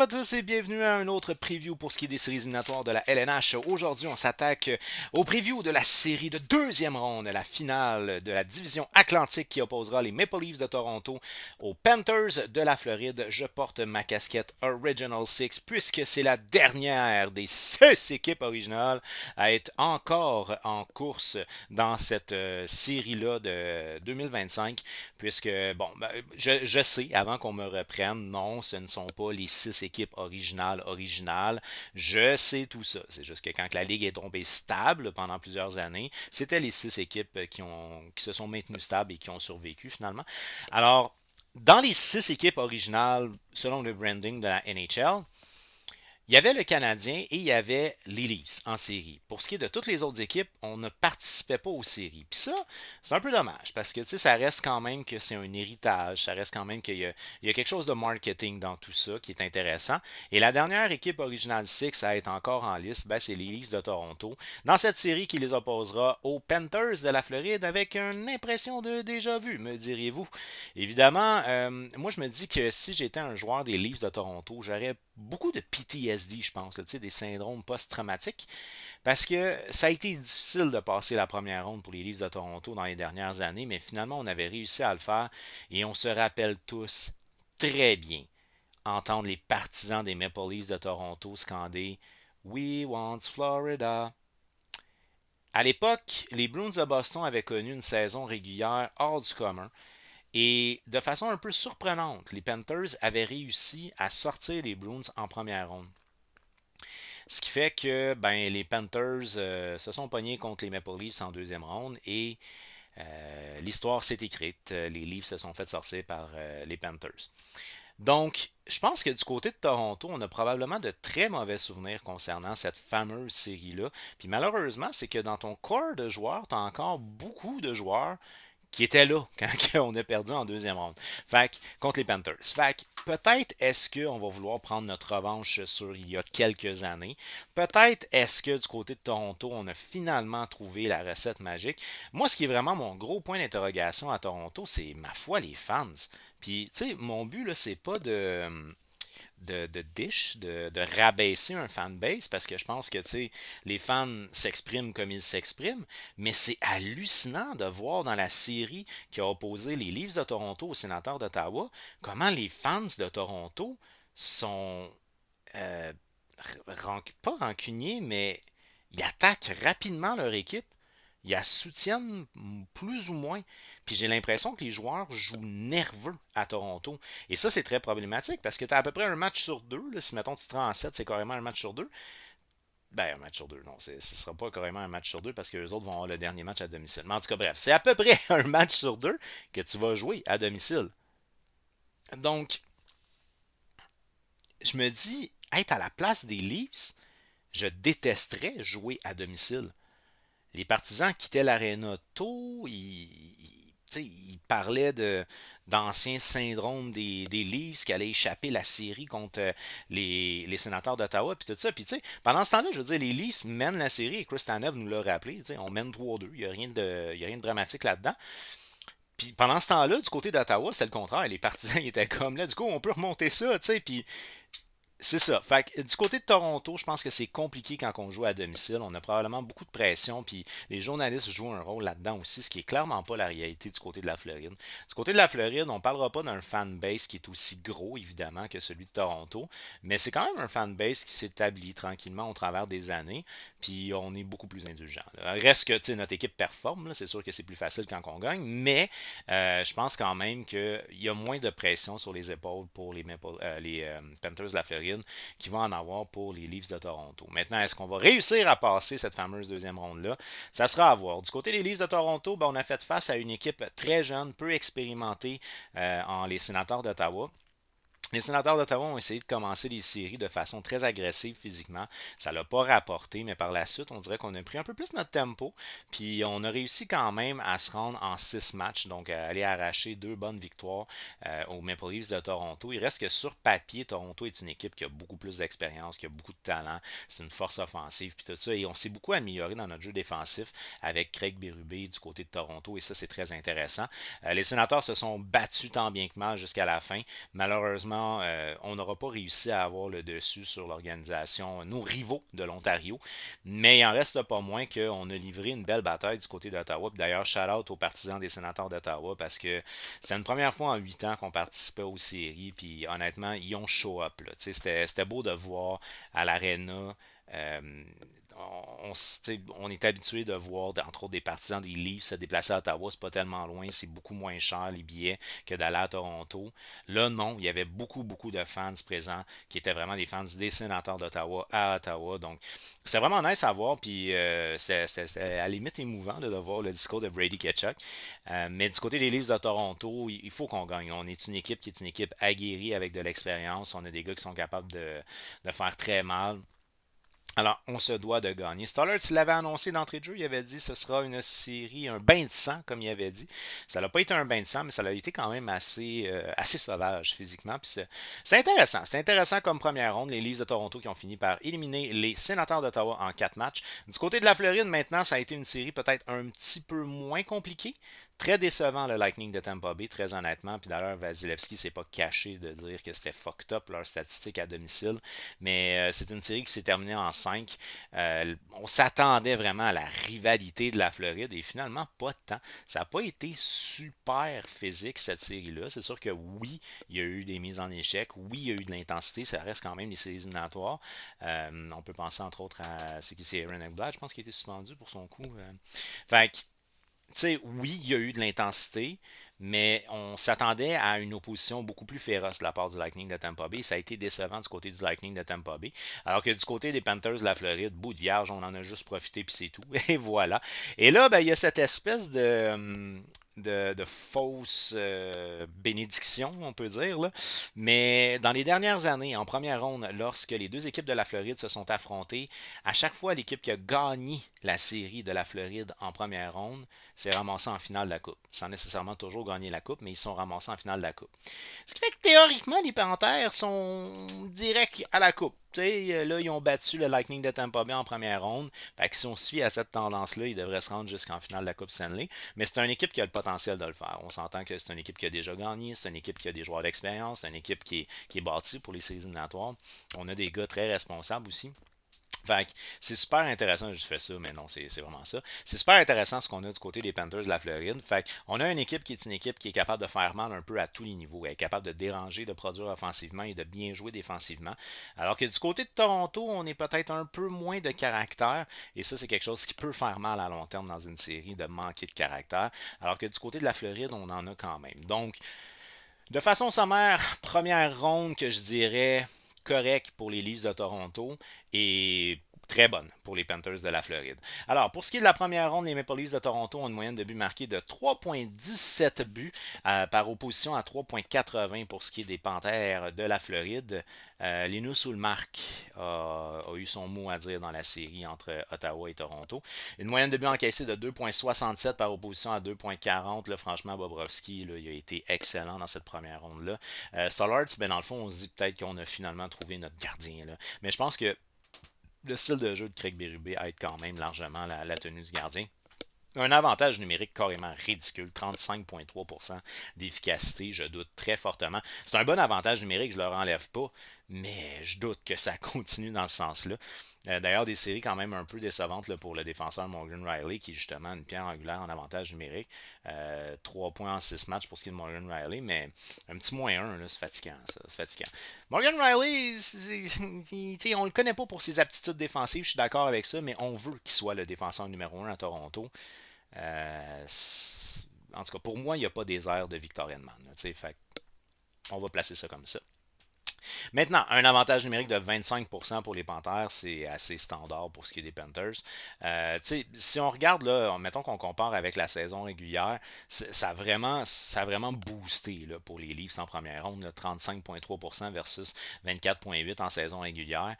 à tous et bienvenue à un autre preview pour ce qui est des séries éliminatoires de la LNH. Aujourd'hui, on s'attaque au preview de la série de deuxième ronde, la finale de la division Atlantique qui opposera les Maple Leafs de Toronto aux Panthers de la Floride. Je porte ma casquette Original Six puisque c'est la dernière des 6 équipes originales à être encore en course dans cette série-là de 2025 puisque, bon, je sais, avant qu'on me reprenne, non, ce ne sont pas les 6 équipes originales. Je sais tout ça. C'est juste que quand la Ligue est tombée stable pendant plusieurs années, c'était les 6 équipes qui se sont maintenues stables et qui ont survécu finalement. Alors, dans les 6 équipes originales, selon le branding de la NHL, il y avait le Canadien et il y avait les Leafs en série. Pour ce qui est de toutes les autres équipes, on ne participait pas aux séries. Puis ça, c'est un peu dommage parce que ça reste quand même que c'est un héritage, ça reste quand même qu'il y a quelque chose de marketing dans tout ça qui est intéressant. Et la dernière équipe Original Six à être encore en liste, ben, c'est les Leafs de Toronto. Dans cette série qui les opposera aux Panthers de la Floride avec une impression de déjà vu, me diriez-vous. Évidemment, moi je me dis que si j'étais un joueur des Leafs de Toronto, j'aurais beaucoup de PTSD, je pense, là, des syndromes post-traumatiques, parce que ça a été difficile de passer la première ronde pour les Leafs de Toronto dans les dernières années, mais finalement on avait réussi à le faire et on se rappelle tous très bien entendre les partisans des Maple Leafs de Toronto scander We want Florida. À l'époque, les Bruins de Boston avaient connu une saison régulière hors du commun. Et de façon un peu surprenante, les Panthers avaient réussi à sortir les Bruins en première ronde. Ce qui fait que ben, les Panthers se sont pognés contre les Maple Leafs en deuxième ronde et l'histoire s'est écrite. Les Leafs se sont fait sortir par les Panthers. Donc, je pense que du côté de Toronto, on a probablement de très mauvais souvenirs concernant cette fameuse série-là. Puis malheureusement, c'est que dans ton corps de joueurs, tu as encore beaucoup de joueurs qui était là quand on a perdu en deuxième ronde. Fait que, contre les Panthers. Fait que, peut-être est-ce qu'on va vouloir prendre notre revanche sur il y a quelques années. Peut-être est-ce que du côté de Toronto, on a finalement trouvé la recette magique. Moi, ce qui est vraiment mon gros point d'interrogation à Toronto, c'est ma foi, les fans. Puis, tu sais, mon but, là, c'est pas de rabaisser un fanbase parce que je pense que les fans s'expriment comme ils s'expriment, mais c'est hallucinant de voir dans la série qui a opposé les Leafs de Toronto aux Sénateurs d'Ottawa comment les fans de Toronto sont euh, pas rancuniers, mais ils attaquent rapidement leur équipe. Ils la soutiennent plus ou moins. Puis j'ai l'impression que les joueurs jouent nerveux à Toronto. Et ça, c'est très problématique parce que tu as à peu près un match sur deux. Là, si mettons tu te rends en 7, c'est carrément un match sur deux. Ben, un match sur deux, non, ce ne sera pas carrément un match sur deux parce que les autres vont avoir le dernier match à domicile. Mais en tout cas, bref, c'est à peu près un match sur deux que tu vas jouer à domicile. Donc, je me dis, être à la place des Leafs, je détesterais jouer à domicile. Les partisans quittaient l'aréna tôt, ils parlaient d'anciens syndromes des Leafs qui allaient échapper la série contre les sénateurs d'Ottawa, puis tout ça. Puis, pendant ce temps-là, je veux dire, les Leafs mènent la série et Chris Tanev nous l'a rappelé. On mène 3-2, il n'y a, y a rien de dramatique là-dedans. Puis pendant ce temps-là, du côté d'Ottawa, c'était le contraire. Les partisans ils étaient comme là, du coup, on peut remonter ça, tu sais. Puis c'est ça. Fait que, du côté de Toronto, je pense que c'est compliqué quand on joue à domicile. On a probablement beaucoup de pression, puis les journalistes jouent un rôle là-dedans aussi, ce qui est clairement pas la réalité du côté de la Floride. Du côté de la Floride, on parlera pas d'un fanbase qui est aussi gros, évidemment, que celui de Toronto, mais c'est quand même un fanbase qui s'établit tranquillement au travers des années, puis on est beaucoup plus indulgent. Là. Reste que, notre équipe performe, là, c'est sûr que c'est plus facile quand on gagne, mais je pense quand même qu'il y a moins de pression sur les épaules pour les Panthers de la Floride qui vont en avoir pour les Leafs de Toronto. Maintenant, est-ce qu'on va réussir à passer cette fameuse deuxième ronde-là? Ça sera à voir. Du côté des Leafs de Toronto, ben, on a fait face à une équipe très jeune, peu expérimentée en les sénateurs d'Ottawa. Les sénateurs d'Ottawa ont essayé de commencer les séries de façon très agressive physiquement. Ça l'a pas rapporté, mais par la suite, on dirait qu'on a pris un peu plus notre tempo. Puis on a réussi quand même à se rendre en 6 matchs, donc à aller arracher 2 bonnes victoires aux Maple Leafs de Toronto. Il reste que sur papier, Toronto est une équipe qui a beaucoup plus d'expérience, qui a beaucoup de talent. C'est une force offensive, puis tout ça. Et on s'est beaucoup amélioré dans notre jeu défensif avec Craig Berube du côté de Toronto, et ça, c'est très intéressant. Les sénateurs se sont battus tant bien que mal jusqu'à la fin. Malheureusement, malheureusement, on n'aura pas réussi à avoir le dessus sur l'organisation, nos rivaux de l'Ontario. Mais il en reste pas moins qu'on a livré une belle bataille du côté d'Ottawa. D'ailleurs, shout-out aux partisans des sénateurs d'Ottawa parce que c'est une première fois en 8 ans qu'on participait aux séries. Puis honnêtement, ils ont show up. C'était beau de voir à l'aréna. Euh, on est habitué de voir, entre autres, des partisans des Leafs se déplacer à Ottawa. C'est pas tellement loin, c'est beaucoup moins cher les billets que d'aller à Toronto. Là, non, il y avait beaucoup, beaucoup de fans présents qui étaient vraiment des fans des sénateurs d'Ottawa à Ottawa. Donc, c'est vraiment nice à voir. Puis, c'était à la limite émouvant de voir le discours de Brady Ketchuk. Mais du côté des Leafs de Toronto, il faut qu'on gagne. On est une équipe qui est une équipe aguerrie avec de l'expérience. On a des gars qui sont capables de faire très mal. Alors, on se doit de gagner. Stollard, il l'avait annoncé d'entrée de jeu, il avait dit que ce sera une série, un bain de sang, comme il avait dit. Ça n'a pas été un bain de sang, mais ça a été quand même assez sauvage physiquement. Puis c'est intéressant. C'est intéressant comme première ronde. Les Leafs de Toronto qui ont fini par éliminer les Sénateurs d'Ottawa en 4 matchs. Du côté de la Floride, maintenant, ça a été une série peut-être un petit peu moins compliquée. Très décevant le Lightning de Tampa Bay, très honnêtement. Puis d'ailleurs, Vasilevski s'est pas caché de dire que c'était fucked up leur statistique à domicile. Mais c'est une série qui s'est terminée en 5. On s'attendait vraiment à la rivalité de la Floride et finalement pas tant. Ça n'a pas été super physique cette série-là. C'est sûr que oui, il y a eu des mises en échec. Oui, il y a eu de l'intensité. Ça reste quand même les séries éliminatoires. On peut penser entre autres à c'est Aaron Ekblad, je pense qu'il a été suspendu pour son coup. Fait que tu sais, oui, il y a eu de l'intensité, mais on s'attendait à une opposition beaucoup plus féroce de la part du Lightning de Tampa Bay. Ça a été décevant du côté du Lightning de Tampa Bay. Alors que du côté des Panthers de la Floride, bout de vierge, on en a juste profité, puis c'est tout. Et voilà. Et là, ben, il y a cette espèce de fausse bénédiction, on peut dire. Là. Mais dans les dernières années, en première ronde, lorsque les deux équipes de la Floride se sont affrontées, à chaque fois, l'équipe qui a gagné la série de la Floride en première ronde s'est ramassée en finale de la Coupe. Sans nécessairement toujours gagner la Coupe, mais ils sont ramassés en finale de la Coupe. Ce qui fait que théoriquement, les Panthers sont directs à la Coupe. T'sais, là, ils ont battu le Lightning de Tampa Bay en première ronde. Fait que si on se fie à cette tendance-là, ils devraient se rendre jusqu'en finale de la Coupe Stanley. Mais c'est une équipe qui a le potentiel de le faire. On s'entend que c'est une équipe qui a déjà gagné, c'est une équipe qui a des joueurs d'expérience, c'est une équipe qui est bâtie pour les séries éliminatoires. On a des gars très responsables aussi. Fait que c'est super intéressant, je fais ça, mais non, c'est vraiment ça. C'est super intéressant ce qu'on a du côté des Panthers de la Floride. Fait on a une équipe qui est une équipe qui est capable de faire mal un peu à tous les niveaux. Elle est capable de déranger, de produire offensivement et de bien jouer défensivement. Alors que du côté de Toronto, on est peut-être un peu moins de caractère. Et ça, c'est quelque chose qui peut faire mal à long terme dans une série, de manquer de caractère. Alors que du côté de la Floride, on en a quand même. Donc, de façon sommaire, première ronde que je dirais correct pour les Leafs de Toronto et très bonne pour les Panthers de la Floride. Alors, pour ce qui est de la première ronde, les Maple Leafs de Toronto ont une moyenne de buts marqués de 3,17 buts par opposition à 3,80 pour ce qui est des Panthers de la Floride. Linus Ulmark a eu son mot à dire dans la série entre Ottawa et Toronto. Une moyenne de buts encaissés de 2,67 par opposition à 2,40. Là, franchement, Bobrovski, là, il a été excellent dans cette première ronde-là. Stollard, ben, dans le fond, on se dit peut-être qu'on a finalement trouvé notre gardien. Là. Mais je pense que le style de jeu de Craig Berube aide quand même largement la tenue du gardien. Un avantage numérique carrément ridicule, 35,3% d'efficacité, je doute très fortement. C'est un bon avantage numérique, je ne le enlève pas, mais je doute que ça continue dans ce sens-là. D'ailleurs, des séries quand même un peu décevantes là, pour le défenseur Morgan Riley, qui est justement une pierre angulaire en avantage numérique. 3 points en 6 matchs pour ce qui est de Morgan Riley, mais un petit moins 1, là, c'est fatigant, ça. C'est fatigant. Morgan Riley, on le connaît pas pour ses aptitudes défensives, je suis d'accord avec ça, mais on veut qu'il soit le défenseur numéro 1 à Toronto. En tout cas, pour moi, il n'y a pas des airs de Victor Hedman. Fait on va placer ça comme ça. Maintenant, un avantage numérique de 25% pour les Panthers, c'est assez standard pour ce qui est des Panthers. Si on regarde, là, mettons qu'on compare avec la saison régulière, ça a vraiment boosté là, pour les Leafs en première ronde, 35,3% versus 24,8% en saison régulière.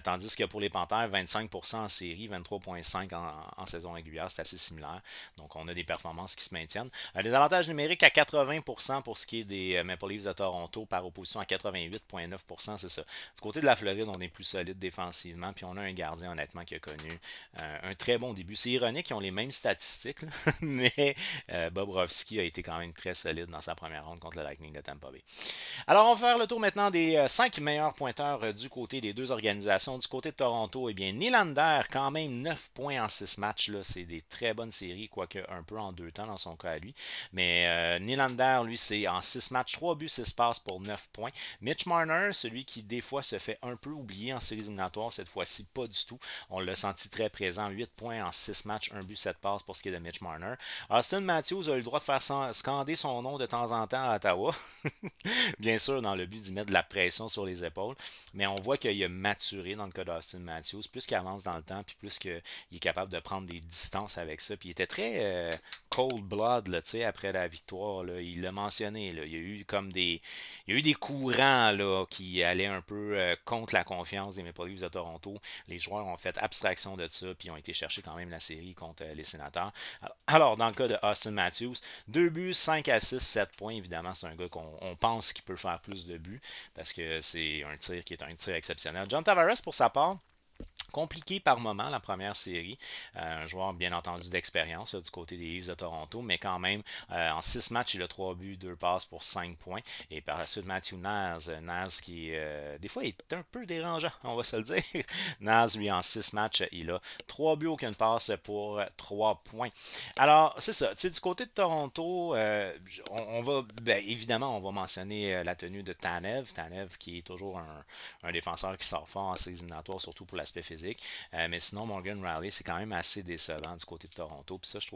Tandis que pour les Panthers, 25% en série, 23,5% en saison régulière, c'est assez similaire. Donc on a des performances qui se maintiennent. Des avantages numériques à 80% pour ce qui est des Maple Leafs de Toronto par opposition à 88,5% 29,9%, c'est ça. Du côté de la Floride, on est plus solide défensivement, puis on a un gardien honnêtement qui a connu un très bon début. C'est ironique, ils ont les mêmes statistiques, là, mais Bobrovski a été quand même très solide dans sa première ronde contre le Lightning de Tampa Bay. Alors, on va faire le tour maintenant des 5 meilleurs pointeurs du côté des deux organisations. Du côté de Toronto, eh bien, Nylander, quand même 9 points en 6 matchs. Là, c'est des très bonnes séries, quoique un peu en 2 temps dans son cas à lui. Mais Nylander, lui, c'est en 6 matchs, 3 buts, 6 passes pour 9 points. Mitch Marner, celui qui des fois se fait un peu oublier en séries éliminatoires, cette fois-ci pas du tout. On l'a senti très présent, 8 points en 6 matchs, 1 but, 7 passes pour ce qui est de Mitch Marner. Austin Matthews a eu le droit de faire scander son nom de temps en temps à Ottawa. Bien sûr, dans le but d'y mettre de la pression sur les épaules. Mais on voit qu'il a maturé dans le cas d'Austin Matthews. Plus qu'il avance dans le temps, puis plus qu'il est capable de prendre des distances avec ça. Puis il était très cold blood là, après la victoire. Là. Il l'a mentionné. Là. Il y a eu comme des. Il y a eu des courants là, qui allaient un peu contre la confiance des Maple Leafs de Toronto. Les joueurs ont fait abstraction de ça, puis ont été chercher quand même la série contre les Sénateurs. Alors, dans le cas de Austin Matthews, 2 buts, 5 assists, 7 points. Évidemment, c'est un gars qu'on pense qu'il peut faire plus de buts parce que c'est un tir qui est un tir exceptionnel. John Tavares, pour sa part, compliqué par moment la première série. Un joueur bien entendu d'expérience du côté des Leafs de Toronto, mais quand même en 6 matchs, il a 3 buts, 2 passes pour 5 points. Et par la suite, Matthew Naz, Naz qui des fois est un peu dérangeant, on va se le dire. Naz, lui, en 6 matchs, il a 3 buts, aucune passe pour 3 points. Alors, c'est ça. Du côté de Toronto, on va, ben, évidemment, on va mentionner la tenue de Tanev. Tanev qui est toujours un défenseur qui sort fort en séries éliminatoires, surtout pour l'aspect physique. Mais sinon, Morgan Riley, c'est quand même assez décevant du côté de Toronto. Puis ça, je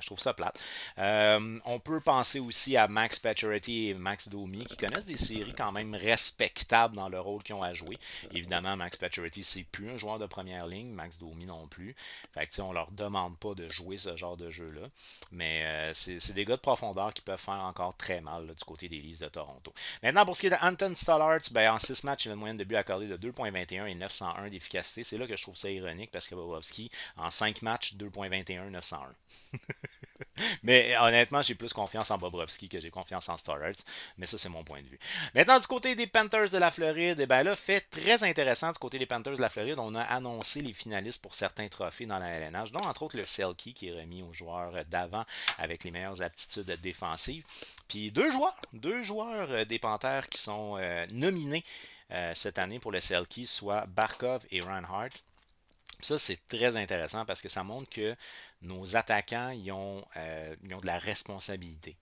trouve ça plate. On peut penser aussi à Max Pacioretty et Max Domi qui connaissent des séries quand même respectables dans le rôle qu'ils ont à jouer. Évidemment, Max Pacioretty, c'est plus un joueur de première ligne. Max Domi non plus. Fait que, on leur demande pas de jouer ce genre de jeu-là. Mais c'est des gars de profondeur qui peuvent faire encore très mal là, du côté des Leafs de Toronto. Maintenant, pour ce qui est de Anton Stolarz, ben, en 6 matchs, il a une moyenne de buts accordés de 2,21 et 901 d'efficacité. C'est là que je trouve ça ironique parce que Bobrovski, en 5 matchs, 2,21, 901. Mais honnêtement, j'ai plus confiance en Bobrovski que j'ai confiance en Stolarz. Mais ça, c'est mon point de vue. Maintenant, du côté des Panthers de la Floride, eh ben là, fait très intéressant du côté des Panthers de la Floride. On a annoncé les finalistes pour certains trophées dans la LNH, dont entre autres le Selkie qui est remis aux joueurs d'avant avec les meilleures aptitudes défensives. Puis deux joueurs des Panthers qui sont nominés cette année pour le Selkie, soit Barkov et Reinhardt. Ça, c'est très intéressant parce que ça montre que nos attaquants ils ont de la responsabilité.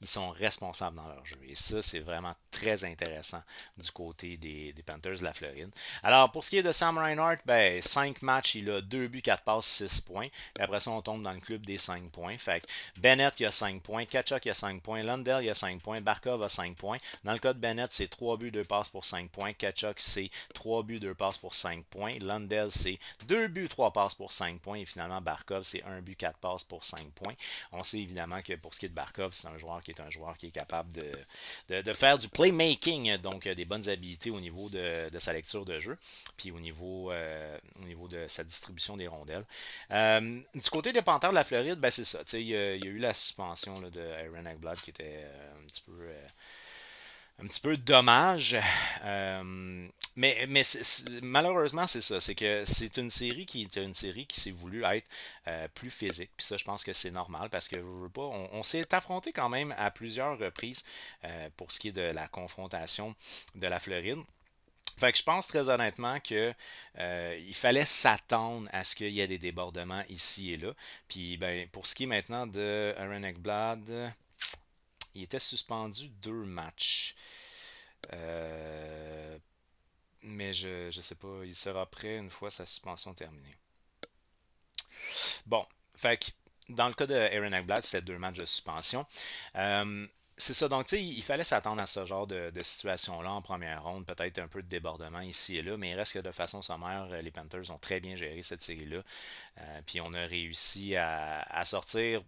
Ils sont responsables dans leur jeu. Et ça, c'est vraiment très intéressant du côté des Panthers de la Floride. Alors, pour ce qui est de Sam Reinhart, ben, 5 matchs, il a 2 buts, 4 passes, 6 points. Puis après ça, on tombe dans le club des 5 points. Fait que Bennett, il a 5 points. Kachuk, il a 5 points. Lundell, il a 5 points. Barkov a 5 points. Dans le cas de Bennett, c'est 3 buts, 2 passes pour 5 points. Kachuk, c'est 3 buts, 2 passes pour 5 points. Lundell, c'est 2 buts, 3 passes pour 5 points. Et finalement, Barkov, c'est 1 but, 4 passes pour 5 points. On sait évidemment que pour ce qui est de Barkov, c'est un joueur qui est capable de faire du playmaking, donc des bonnes habilités au niveau de sa lecture de jeu, puis au niveau de sa distribution des rondelles. Du côté des Panthers de la Floride, ben c'est ça. Il y a eu la suspension là, de Aaron Ekblad qui était un petit peu dommage. Mais malheureusement, c'est ça. C'est que c'est une série qui s'est voulu être plus physique. Puis ça, je pense que c'est normal parce que on s'est affronté quand même à plusieurs reprises pour ce qui est de la confrontation de la Floride. Fait que je pense très honnêtement que il fallait s'attendre à ce qu'il y ait des débordements ici et là. Puis ben, pour ce qui est maintenant de Aaron Ekblad, il était suspendu 2 matchs. Euh, mais je sais pas, il sera prêt une fois sa suspension terminée. Bon, fait que dans le cas de Aaron Ekblad, c'était 2 matchs de suspension. C'est ça, donc tu sais, il fallait s'attendre à ce genre de situation-là en première ronde, peut-être un peu de débordement ici et là, mais il reste que de façon sommaire, les Panthers ont très bien géré cette série-là. Puis on a réussi à sortir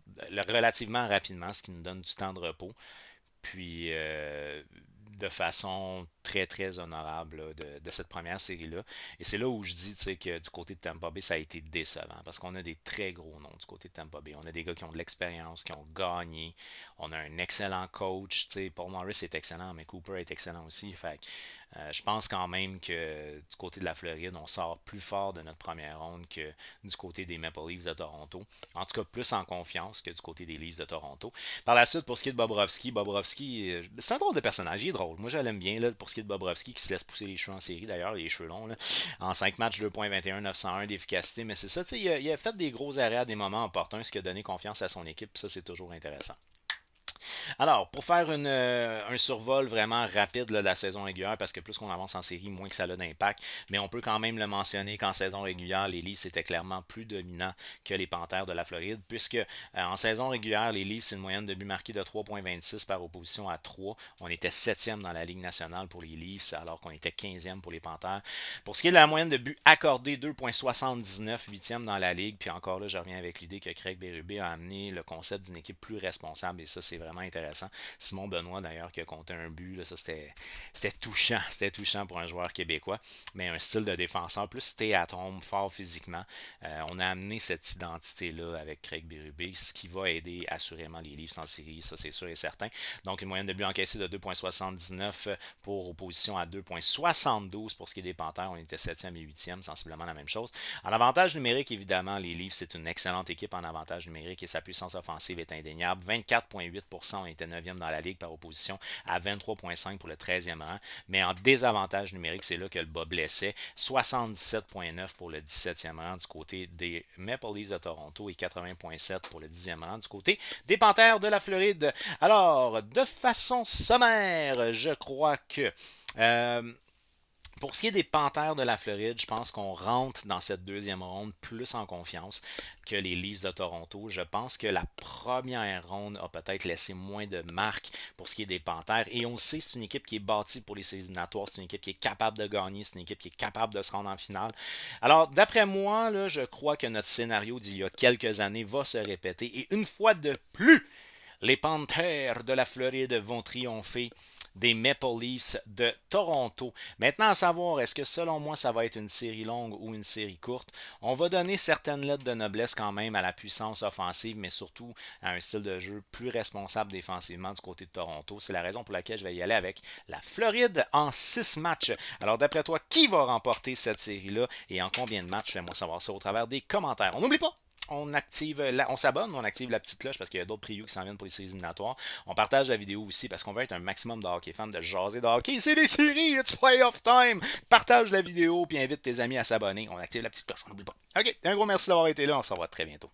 relativement rapidement, ce qui nous donne du temps de repos. Puis de façon très très honorable là, de cette première série-là. Et c'est là où je dis tu sais, que du côté de Tampa Bay, ça a été décevant parce qu'on a des très gros noms du côté de Tampa Bay. On a des gars qui ont de l'expérience, qui ont gagné. On a un excellent coach. Tu sais, Paul Morris est excellent, mais Cooper est excellent aussi. Fait que, je pense quand même que du côté de la Floride, on sort plus fort de notre première ronde que du côté des Maple Leafs de Toronto. En tout cas, plus en confiance que du côté des Leafs de Toronto. Par la suite, pour ce qui est de Bobrovski, c'est un drôle de personnage, il est drôle. Moi, je l'aime bien, là, pour ce qui est de Bobrovski, qui se laisse pousser les cheveux en série, d'ailleurs, les cheveux longs. Là. En 5 matchs, 2.21, 901 d'efficacité, mais c'est ça, tu sais, il a fait des gros arrêts à des moments opportuns, ce qui a donné confiance à son équipe, ça, c'est toujours intéressant. Alors, pour faire un survol vraiment rapide là, de la saison régulière, parce que plus qu'on avance en série, moins que ça a d'impact, mais on peut quand même le mentionner qu'en saison régulière, les Leafs étaient clairement plus dominants que les Panthères de la Floride, puisque en saison régulière, les Leafs, c'est une moyenne de buts marqués de 3.26 par opposition à 3. On était 7e dans la Ligue nationale pour les Leafs, alors qu'on était 15e pour les Panthères. Pour ce qui est de la moyenne de buts accordés, 2.79, 8e dans la Ligue, puis encore là, je reviens avec l'idée que Craig Berube a amené le concept d'une équipe plus responsable, et ça, c'est vraiment intéressant. Simon Benoît, d'ailleurs, qui a compté un but, là, ça c'était touchant. C'était touchant pour un joueur québécois, mais un style de défenseur plus stay-at-home, fort physiquement. On a amené cette identité-là avec Craig Berube, ce qui va aider assurément les Leafs en série, ça c'est sûr et certain. Donc une moyenne de but encaissée de 2.79 pour opposition à 2.72 pour ce qui est des Panthères. On était 7e et 8e, sensiblement la même chose. En avantage numérique, évidemment, les Leafs, c'est une excellente équipe en avantage numérique et sa puissance offensive est indéniable. 24,8%, on était 9e dans la ligue par opposition à 23,5% pour le 13e rang. Mais en désavantage numérique, c'est là que le bas blessait. 77,9% pour le 17e rang du côté des Maple Leafs de Toronto et 80,7% pour le 10e rang du côté des Panthères de la Floride. Alors, de façon sommaire, je crois que pour ce qui est des Panthères de la Floride, je pense qu'on rentre dans cette deuxième ronde plus en confiance que les Leafs de Toronto. Je pense que la première ronde a peut-être laissé moins de marques pour ce qui est des Panthères. Et on le sait, c'est une équipe qui est bâtie pour les séries éliminatoires. C'est une équipe qui est capable de gagner. C'est une équipe qui est capable de se rendre en finale. Alors, d'après moi, là, je crois que notre scénario d'il y a quelques années va se répéter. Et une fois de plus, les Panthères de la Floride vont triompher des Maple Leafs de Toronto. Maintenant, à savoir, est-ce que selon moi, ça va être une série longue ou une série courte? On va donner certaines lettres de noblesse quand même à la puissance offensive, mais surtout à un style de jeu plus responsable défensivement du côté de Toronto. C'est la raison pour laquelle je vais y aller avec la Floride en 6 matchs. Alors, d'après toi, qui va remporter cette série-là et en combien de matchs? Fais-moi savoir ça au travers des commentaires. On n'oublie pas! On s'abonne, on active la petite cloche parce qu'il y a d'autres previews qui s'en viennent pour les séries éliminatoires. On partage la vidéo aussi parce qu'on veut être un maximum de hockey fans, de jaser de hockey. C'est les séries, it's playoff time! Partage la vidéo puis invite tes amis à s'abonner. On active la petite cloche, on n'oublie pas. Ok, un gros merci d'avoir été là, on se revoit très bientôt.